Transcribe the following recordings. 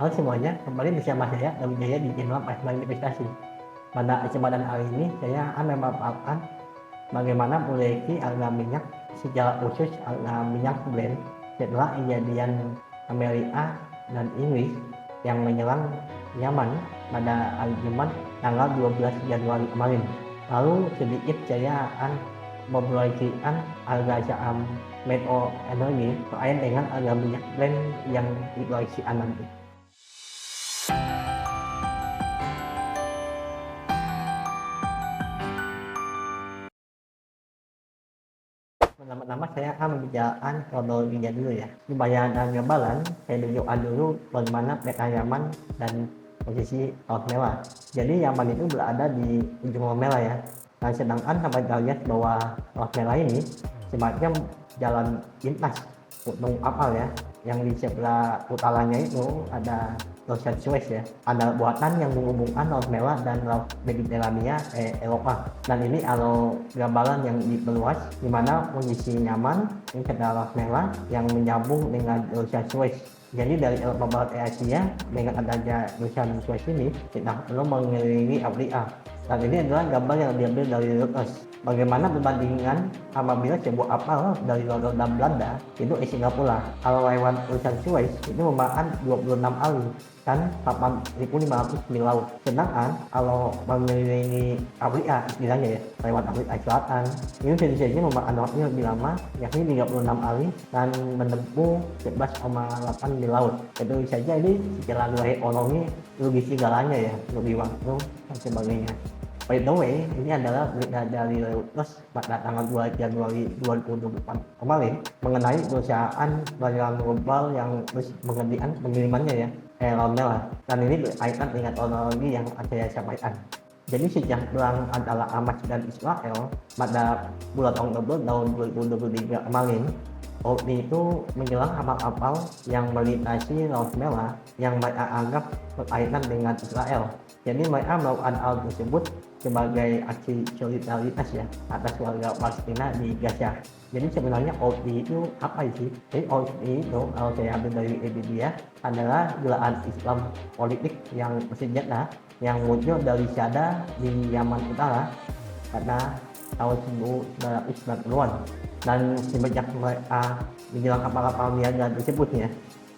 Halo semuanya, kembali bersama saya Dawi Jaya di channel Pemain Investasi. Pada kesempatan hari ini, saya akan memaparkan bagaimana memiliki harga minyak secara khusus harga minyak Brent setelah kejadian Amerika dan Inggris yang menyerang Yaman pada hari Jumat tanggal 12 Januari kemarin. Lalu sedikit saya akan memproyeksikan harga saham Medco Energi terkait dengan harga minyak Brent yang diproyeksikan nanti. Pertama-tama saya akan membicarakan kronologinya dulu ya. Supaya ada gambaran, saya tunjukkan dulu bagaimana peta Yaman dan posisi laut merah. Jadi Yaman itu berada di ujung laut merah ya. Nah sedangkan sampai kita lihat bahwa laut merah ini semacam jalan lintas untuk kapal ya. Yang di sebelah utaranya itu ada Lautan Suez ya, ada buatan yang menghubungkan Laut Merah dan Laut Mediterania Eropa. Dan ini kalau gambaran yang diperluas di mana posisi Yaman ini ke Laut Merah yang menyambung dengan Lautan Suez. Jadi dari Eropa Barat ke Asia dengan adanya Lautan Suez ini kita perlu mengelilingi Afrika. Dan ini adalah gambar yang diambil dari Reuters. Bagaimana perbandingan apabila sebuah kapal dari Rotterdam Belanda itu ke Singapura. Kalau lewat Lautan Suez itu memakan 26 hari dan 8.500 mil laut. Sedangkan kalau mengelilingi Afrika istilahnya ya, lewat Afrika Selatan, ini tendensinya memakan waktu lebih lama, yakni 36 hari dan menempuh 11,8 mil laut. Tentu saja ini secara nilai ekonomi lebih segalanya ya, lebih waktu dan sebagainya. By the way, ini adalah berita dari Reuters pada tanggal 2 Januari 2024 kemarin mengenai perusahaan pelayaran global yang terus menghentikan pengirimannya ya, Laut Merah. Dan ini berkaitan dengan teknologi yang saya sampaikan. Jadi sejak perang antara Hamas dan Israel pada bulan Oktober tahun 2023 kemarin, Houthi itu menyerang kapal-kapal yang melintasi Laut Merah yang mereka anggap berkaitan dengan Israel. Jadi mereka melakukan hal tersebut sebagai aksi solidaritas ya atas warga Palestina di Gaza. Jadi sebenarnya Houthi itu apa sih? Jadi Houthi itu kalau saya ambil dari Wikipedia adalah gerakan Islam politik yang bersenjata yang muncul dari Sada di Yaman Utara pada tahun 1990-an. Dan semenjak mereka menyerang kapal-kapal niaga tersebut ya,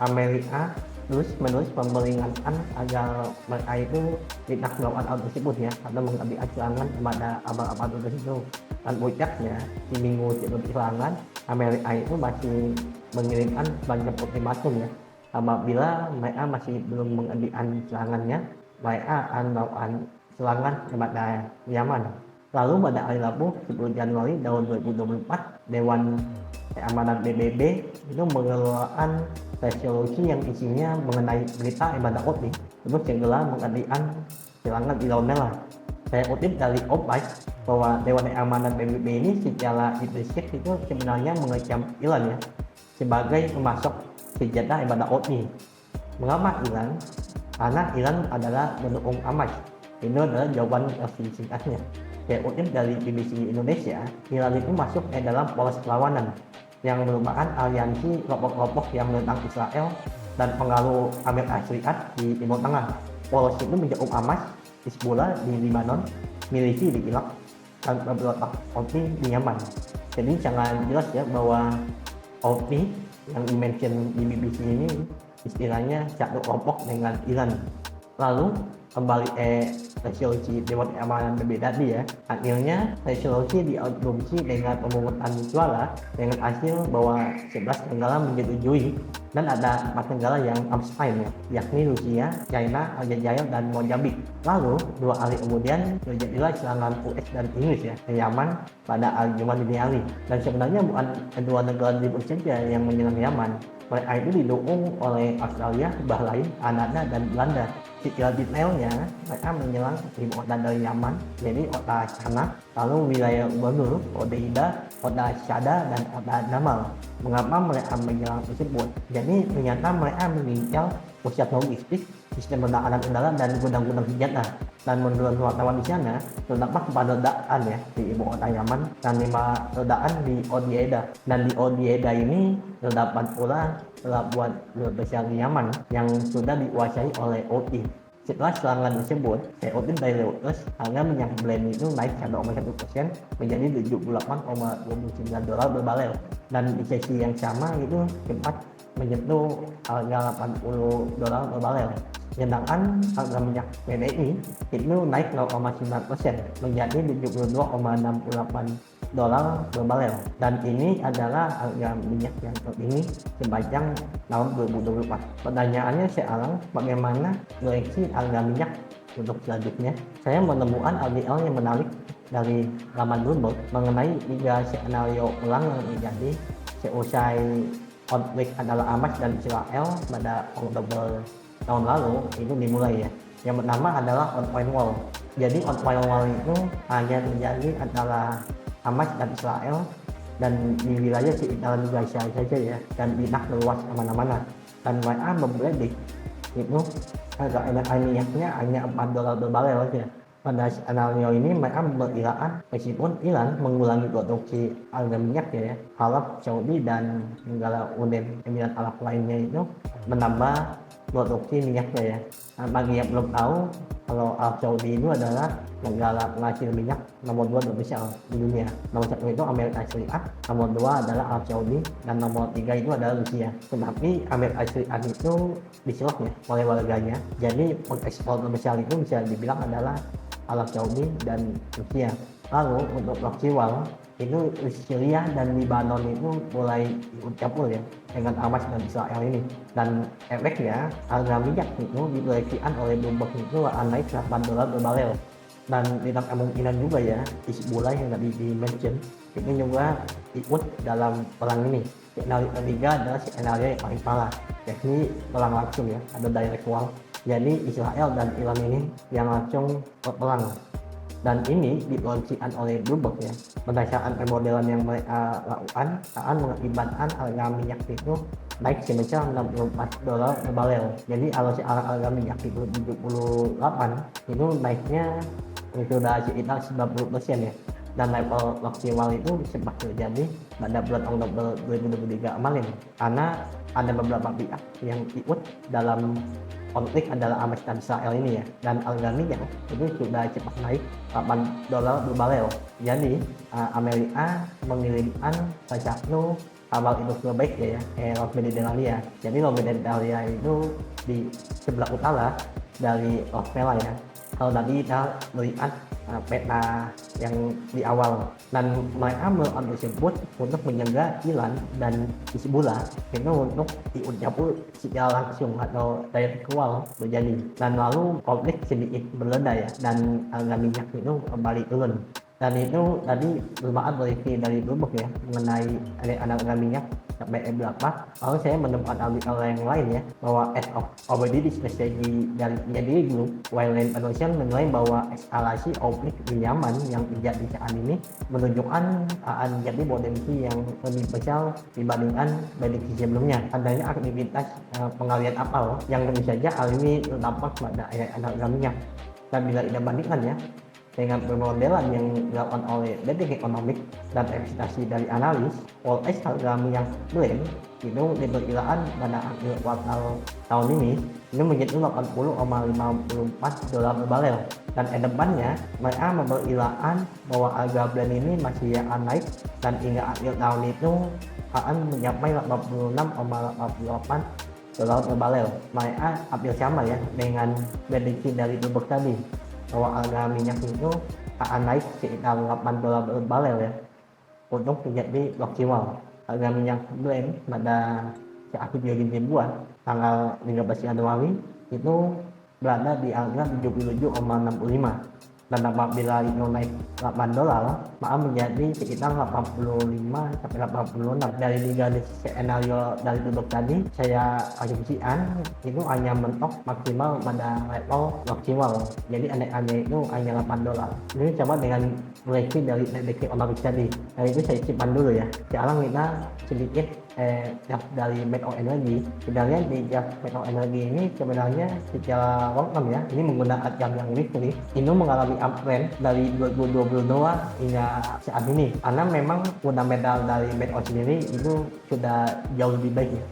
Amerika terus-menerus pemerintahan agar mereka itu tidak melakukan hal tersebut ya, atau mengambil serangan kepada kapal-kapal tersebut. Dan puncaknya di minggu sebelum serangan, Amerika itu masih mengirimkan banyak ultimatum ya, apabila mereka masih belum menghentikan serangannya, mereka akan melakukan serangan kepada Yaman. Lalu pada hari Rabu 10 Januari tahun 2024, Dewan Keamanan PBB itu mengeluarkan resolusi yang isinya mengenai berita ibadah Houthi untuk segera menghentikan serangan di Laut Merah. Saya kutip dari Opais bahwa Dewan Keamanan PBB ini secara implisit itu sebenarnya mengecam Iran ya sebagai pemasok senjata ibadah Houthi. Mengapa Iran? Karena Iran adalah pendukung Hamas. Ini adalah jawaban versi singkatnya. Saya kutip dari BBC Indonesia, Iran itu masuk ke dalam poros perlawanan yang merupakan aliansi kelompok-kelompok yang menentang Israel dan pengaruh Amerika Serikat di Timur Tengah. Poros itu mencakup Hamas, Hizbullah di Lebanon, milisi di Irak, dan beberapa Houthi di Yaman. Jadi sangat jelas ya bahwa Houthi yang dimention di BBC ini istilahnya satu kelompok dengan Iran. Lalu kembali resolusi Dewan Keamanan PBB tadi ya, akhirnya resolusi diadopsi dengan pemungutan suara dengan hasil bahwa 11 negara menyetujui dan ada 4 negara yang abstain ya, yakni Rusia, China, Aljazair, dan Mozambik. Lalu 2 hari kemudian terjadilah serangan US dan Inggris ya ke Yaman pada hari Jumat dini hari. Dan sebenarnya bukan kedua negara tersebut saja yang menyerang Yaman. Mereka itu didukung oleh Australia, Bahrain, Kanada, dan Belanda. Secara detailnya, mereka menyerang ibu kota dari Yaman, jadi kota Sanaa, lalu wilayah Gubernur, Hodeida, kota Sada, dan kota Damal. Mengapa mereka menyerang tersebut? Jadi ternyata mereka mengincar pusat logistik, sistem penanganan udara dan gudang-gudang senjata. Dan menurut wartawan di sana terdapat 4 ledakan ya di ibu kota Yaman dan 5 ledakan di Hodeidah. Dan di Hodeidah ini terdapat pula pelabuhan besar di Yaman yang sudah dikuasai oleh Houthi. Setelah serangan tersebut, COP dari Reuters, harga minyak Brent itu naik 1,1% menjadi $78,29 per barel. Dan di sesi yang sama itu sempat menyentuh harga $80 per barel. Sedangkan harga minyak PDI itu naik 0,9% menjadi $72,68 per barel. Dan ini adalah harga minyak yang tertinggi sepanjang tahun 2024. Pertanyaannya sekarang, bagaimana proyeksi harga minyak untuk selanjutnya? Saya menemukan artikel yang menarik dari laman Bloomberg mengenai 3 skenario perang yang terjadi seusai konflik antara Hamas dan Israel pada Oktober tahun lalu itu dimulai ya. Yang pertama adalah on oil war. Jadi on oil war itu hanya terjadi antara Hamas dan Israel dan di wilayah sekitaran Gaza saja ya, dan tidak luas kemana-mana. Dan mereka mempredik itu harga energi minyaknya hanya $4 per barel saja. Pada skenario ini mereka memperkirakan meskipun Iran mengurangi produksi harga minyak ya, Arab Saudi dan negara Uni Emirat Arab lainnya itu menambah produksi minyaknya ya. Nah, bagi yang belum tahu, kalau Arab Saudi itu adalah negara penghasil minyak nomor 2 terbesar di dunia. Nomor 1 itu Amerika Serikat, nomor 2 adalah Arab Saudi, dan nomor 3 itu adalah Rusia. Tetapi Amerika Serikat itu diserang ya oleh warganya. Jadi pengekspor terbesar itu bisa dibilang adalah Arab Saudi dan Rusia. Lalu untuk proxy war itu Syria dan Lebanon itu mulai ikut campur ya dengan Hamas dan Israel ini. Dan efeknya harga minyak itu diproyeksikan oleh Bloomberg itu akan naik $8 per barel. Dan tidak kemungkinan juga ya Hizbullah yang tadi di-mention itu juga ikut dalam perang ini. Skenario ketiga adalah skenario yang paling parah, yakni perang langsung ya, ada direct war. Jadi Israel dan Iran ini yang langsung berperang. Dan ini diproyeksikan oleh Bloomberg ya, berdasarkan pemodelan yang mereka lakukan akan mengakibatkan harga minyak itu naik sebesar $64 per barel. Jadi kalau sekarang harga minyak itu 78, itu naiknya sudah sekitar 90% ya. Dan level proxy war itu sempat terjadi pada bulan Oktober 2023 kemarin karena ada beberapa pihak yang ikut dalam konflik adalah Hamas dan Israel ini ya. Dan harga minyak itu sudah cepat naik $8 per barel. Jadi Amerika mengirimkan salah satu kapal itu terbaik ya, Laut Mediterania. Jadi Laut Mediterania itu di sebelah utara dari Laut Merah ya. Kalau tadi kita melihat peta yang di awal, dan mereka melakukan tersebut untuk menjaga Iran dan Hizbullah itu untuk diucapkan secara langsung atau direct war terjadi. Dan lalu konflik sedikit berreda ya, dan harga minyak itu kembali turun. Dan itu tadi merupakan proyeksi dari Bloomberg ya mengenai harga minyak sampai berapa. Lalu saya menemukan artikel yang lain ya bahwa as of already strategi dari menjadi grup Wildland Foundation menilai bahwa eskalasi konflik di Yaman yang terjadi saat ini menunjukkan akan menjadi potensi yang lebih besar dibandingkan prediksi sebelumnya. Adanya aktivitas pengalian kapal yang tentu saja hal ini terdampak pada harga minyak. Dan bila kita bandingkan ya dengan pemodelan yang dilakukan oleh Detik Economics dan investasi dari analis, forecast harga minyak Brent itu diperkirakan pada akhir kuartal tahun ini menjadi $80,54 per barel. Dan ke depannya mereka memperkirakan bahwa harga Brent ini masih akan naik dan hingga akhir tahun itu akan mencapai $86,88 per barel. Mereka hampir sama ya dengan prediksi dari Bloomberg tadi bahwa harga minyak itu akan naik sekitar $8 per barel ya untuk terjadi proxy war. Harga minyak Brent pada saat video dibuat tanggal 13 Januari itu berada di harga 77,65, dan apabila itu naik $8 maka menjadi sekitar 85 sampai 86. Dari 3 skenario dari Bloomberg tadi saya asumsikan itu hanya mentok maksimal pada level proxy war, jadi aneh-aneh itu hanya $8. Ini coba dengan proyeksi dari Detik Economics tadi. Nah itu saya simpan dulu ya. Sekarang kita sedikit yang dari Made Energy. Sebenarnya di gas Made Energy ini sebenarnya secara long term ya, ini menggunakan jam yang listrik, ini mengalami uptrend dari 2022 hingga saat ini. Karena memang fundamental dari Made sendiri itu sudah jauh lebih baik ya,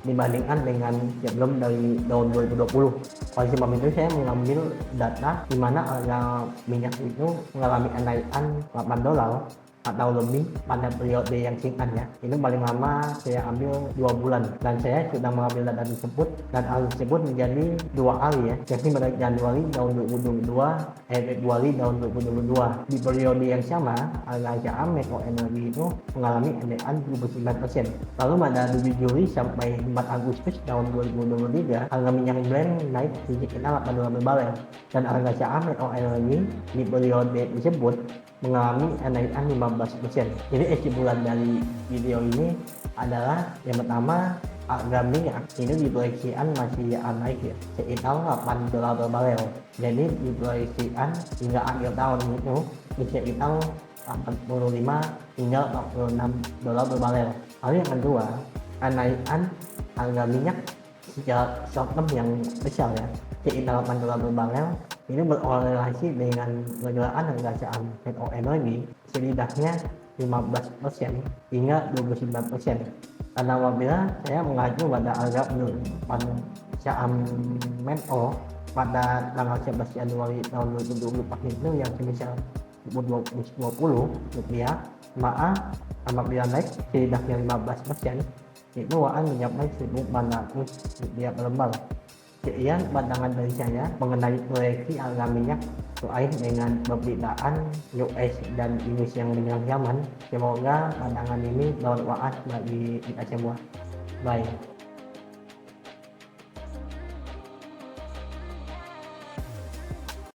dibandingkan dengan sebelum dari tahun 2020. Oleh sebab itu saya mengambil data di mana harga minyak itu mengalami kenaikan $8 atau lebih pada periode yang singkat ya. Ini paling lama saya ambil 2 bulan dan saya sudah mengambil data tersebut, dan hal tersebut menjadi 2 kali ya, yakni pada Januari tahun 2022, Februari tahun 2022. Di periode yang sama harga saham Meko Energi itu mengalami kenaikan 29%. Lalu pada 7 Juli sampai 4 Agustus tahun 2023 harga minyak Brent naik sekitar $8 per barel, dan harga saham Meko Energi di periode tersebut mengalami kenaikan 15%. Jadi kesimpulan dari video ini adalah yang pertama, harga minyak ini diproyeksikan masih naik ya, sekitar $8 per barel. Jadi diproyeksikan hingga akhir tahun itu sekitar 45 hingga $46 per barel. Lalu yang kedua, kenaikan harga minyak secara short term yang besar ya, sekitar $8 per barel, ini berkorelasi dengan pergerakan harga saham Meko Energi setidaknya 15% hingga 29%. Karena apabila saya mengacu pada harga penutupan saham Meko pada tanggal 11 Januari tahun 2024 itu yang sebesar 2020 rupiah, maka apabila naik setidaknya 15% itu akan mencapai 1.400 rupiah per lembar. Sekian pandangan dari saya mengenai proyeksi harga minyak terkait dengan pemberitaan US dan Inggris yang dengan zaman. Semoga pandangan ini bermanfaat bagi kita semua. Bye.